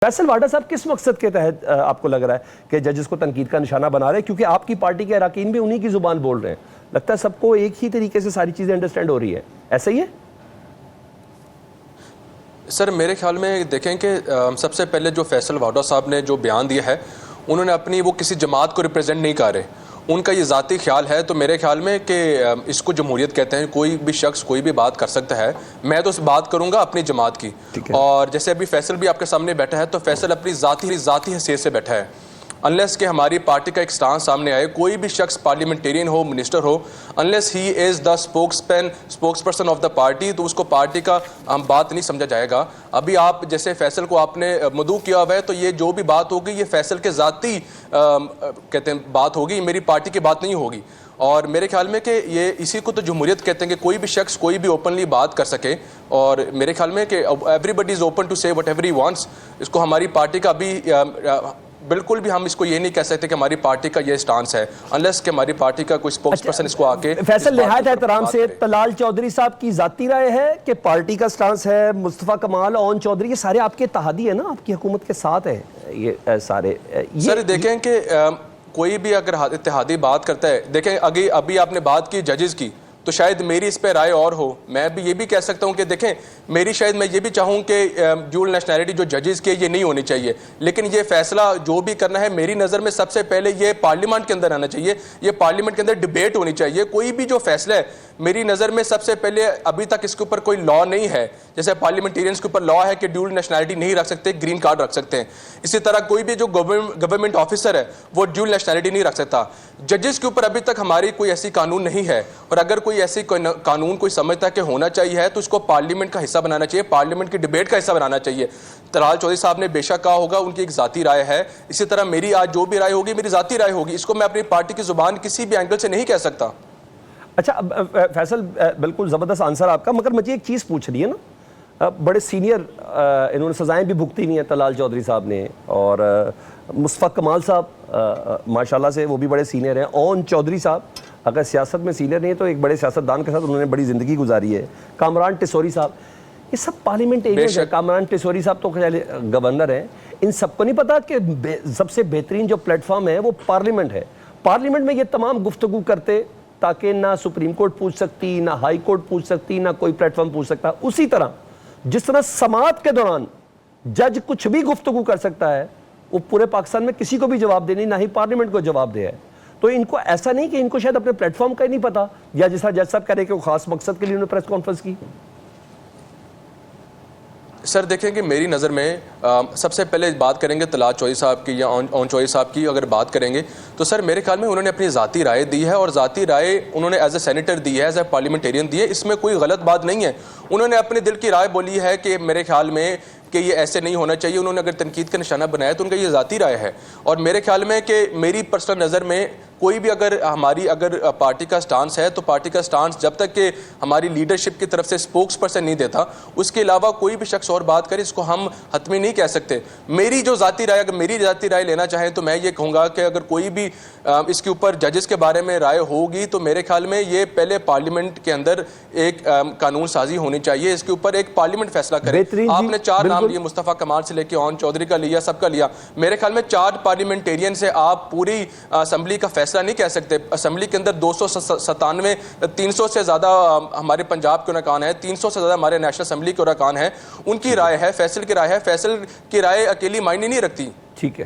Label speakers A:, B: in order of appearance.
A: فیصل واڈا صاحب کس مقصد کے تحت آپ کو لگ رہا ہے کہ ججز کو تنقید کا نشانہ بنا رہے ہیں؟ کیونکہ آپ کی پارٹی کے اراکین بھی انہی کی زبان بول رہے ہیں، لگتا ہے سب کو ایک ہی طریقے سے ساری چیزیں انڈرسٹینڈ ہو رہی ہے، ایسا ہی ہے؟
B: سر میرے خیال میں دیکھیں کہ سب سے پہلے جو فیصل واڈا صاحب نے جو بیان دیا ہے انہوں نے اپنی وہ کسی جماعت کو ریپریزنٹ نہیں کر رہے، ان کا یہ ذاتی خیال ہے۔ تو میرے خیال میں کہ اس کو جمہوریت کہتے ہیں، کوئی بھی شخص کوئی بھی بات کر سکتا ہے۔ میں تو بات کروں گا اپنی جماعت کی، اور جیسے ابھی فیصل بھی آپ کے سامنے بیٹھا ہے تو فیصل اپنی ذاتی حیثیت سے بیٹھا ہے۔ انلیس کہ ہماری پارٹی کا ایک سٹانس سامنے آئے، کوئی بھی شخص parliamentarian who, minister who, unless he is the spokes person of the party, تو اس کو پارٹی کا بات نہیں سمجھا جائے گا۔ ابھی آپ جیسے فیصل کو آپ نے مدعو کیا ہوا ہے، تو یہ جو بھی بات ہوگی یہ فیصل کے ذاتی کہتے ہیں بات ہوگی، میری پارٹی کی بات نہیں ہوگی۔ اور میرے خیال میں کہ یہ اسی کو تو جمہوریت کہتے ہیں کہ کوئی بھی شخص کوئی بھی اوپنلی بات کر سکے، اور میرے خیال میں کہ everybody is open to سے وٹ ایور ہی وانٹس۔ اس کو ہماری پارٹی کا بھی بالکل بھی ہم اس کو یہ نہیں کہہ سکتے کہ ہماری پارٹی کا یہ سٹانس ہے، انلیس کہ ہماری پارٹی کا کوئی اسپوکس پرسن اس کو آ کے
A: فیصل نہایت احترام سے طلال چودھری صاحب کی ذاتی رائے ہے کہ پارٹی کا سٹانس ہے، مصطفیٰ کمال، اون چودھری، یہ سارے آپ کے اتحادی ہیں نا، آپ کی حکومت کے ساتھ ہیں یہ سارے؟
B: سر دیکھیں کہ کوئی بھی اگر اتحادی بات کرتا ہے، دیکھیں ابھی آپ نے بات کی ججز کی، تو شاید میری اس پہ رائے اور ہو۔ میں بھی یہ بھی کہہ سکتا ہوں کہ دیکھیں میری شاید میں یہ بھی چاہوں کہ ڈیول نیشنلٹی جو ججز کی یہ نہیں ہونی چاہیے، لیکن یہ فیصلہ جو بھی کرنا ہے میری نظر میں سب سے پہلے یہ پارلیمنٹ کے اندر آنا چاہیے، یہ پارلیمنٹ کے اندر ڈیبیٹ ہونی چاہیے۔ کوئی بھی جو فیصلہ ہے میری نظر میں سب سے پہلے، ابھی تک اس کے اوپر کوئی لا نہیں ہے، جیسے پارلیمنٹیرینز کے اوپر لا ہے کہ ڈیول نیشنلٹی نہیں رکھ سکتے، گرین کارڈ رکھ سکتے ہیں، اسی طرح کوئی بھی جو گورنمنٹ آفیسر ہے وہ ڈیول نیشنلٹی نہیں رکھ سکتا۔ ججز کے اوپر ابھی تک ہماری کوئی ایسی قانون نہیں ہے، اور اگر کوئی ایسی قانون کوئی سمجھتا ہے کہ ہونا چاہیے تو اس کو پارلیمنٹ کا حصہ بنانا چاہیے، پارلیمنٹ کی ڈیبیٹ کا حصہ بنانا چاہیے۔ طلال چودھری صاحب نے بے شک کہا ہوگا، ان کی ایک ذاتی رائے ہے، اسی طرح میری آج جو بھی رائے ہوگی میری ذاتی رائے ہوگی، اس کو میں اپنی پارٹی کی زبان کسی بھی اینگل سے نہیں کہہ سکتا۔
A: اچھا فیصل، بالکل زبردست آنسر آپ کا، مگر مجھے ایک چیز پوچھنی ہے نا، بڑے سینئر انہوں نے سزائیں بھی بھگتی ہوئی ہیں طلال چودھری صاحب نے، اور مصطفیٰ کمال صاحب ماشاءاللہ سے وہ بھی بڑے سینئر ہیں، اون چودھری صاحب اگر سیاست میں سینئر نہیں ہے تو ایک بڑے سیاستدان کے ساتھ انہوں نے بڑی زندگی گزاری ہے، کامران ٹیسوری صاحب، یہ سب پارلیمنٹیرین ہیں۔ کامران ٹیسوری صاحب تو گورنر ہیں، ان سب کو نہیں پتا کہ سب سے بہترین جو پلیٹ فارم ہے وہ پارلیمنٹ ہے؟ پارلیمنٹ میں یہ تمام گفتگو کرتے تاکہ نہ سپریم کورٹ پوچھ سکتی، نہ ہائی کورٹ پوچھ سکتی، نہ کوئی پلیٹ فارم پوچھ سکتا۔ اسی طرح جس طرح سماعت کے دوران جج کچھ بھی گفتگو کر سکتا ہے، وہ پورے پاکستان میں کسی کو بھی جواب دے نہیں، نہ ہی پارلیمنٹ کو جواب دے ہے۔ تو ان کو ایسا نہیں کہ ان کو شاید اپنے پلیٹ فارم کا ہی نہیں پتا، یا جس طرح جج صاحب کہہ رہے کہ وہ خاص مقصد کے لیے انہوں نے پریس کانفرنس کی؟
B: سر دیکھیں کہ میری نظر میں سب سے پہلے بات کریں گے طلال چودھری صاحب کی یا اون چودھری صاحب کی اگر بات کریں گے تو سر میرے خیال میں انہوں نے اپنی ذاتی رائے دی ہے، اور ذاتی رائے انہوں نے ایز اے سینیٹر دی ہے، ایز اے پارلیمنٹیرین دی ہے، اس میں کوئی غلط بات نہیں ہے۔ انہوں نے اپنے دل کی رائے بولی ہے کہ میرے خیال میں کہ یہ ایسے نہیں ہونا چاہیے، انہوں نے اگر تنقید کا نشانہ بنایا تو ان کا یہ ذاتی رائے ہے۔ اور میرے خیال میں کہ میری پرسنل نظر میں کوئی بھی اگر پارٹی کا سٹانس ہے تو پارٹی کا سٹانس جب تک کہ ہماری لیڈرشپ کی طرف سے اسپوکس پرسن نہیں دیتا، اس کے علاوہ کوئی بھی شخص اور بات کرے اس کو ہم حتمی نہیں کہہ سکتے۔ میری جو ذاتی رائے، اگر میری ذاتی رائے لینا چاہیں تو میں یہ کہوں گا کہ اگر کوئی بھی اس کے اوپر ججز کے بارے میں رائے ہوگی تو میرے خیال میں یہ پہلے پارلیمنٹ کے اندر ایک قانون سازی ہونی چاہیے، اس کے اوپر ایک پارلیمنٹ فیصلہ کرے۔ آپ نے 4 نام لیے، مصطفیٰ کمال سے لے کے اون چودھری کا لیا، سب کا لیا۔ میرے خیال میں 4 پارلیمنٹیرین سے آپ پوری اسمبلی کا فیصلہ نہیں کہہ سکتے۔ اسمبلی کے اندر 297 300 سے زیادہ ہمارے پنجاب کے ارکان ہیں، 300 سے زیادہ ہمارے نیشنل اسمبلی کے ارکان ہیں، ان کی رائے ہے، فیصل کی رائے ہے، فیصل کی رائے اکیلی معنی نہیں رکھتی۔
A: ٹھیک ہے۔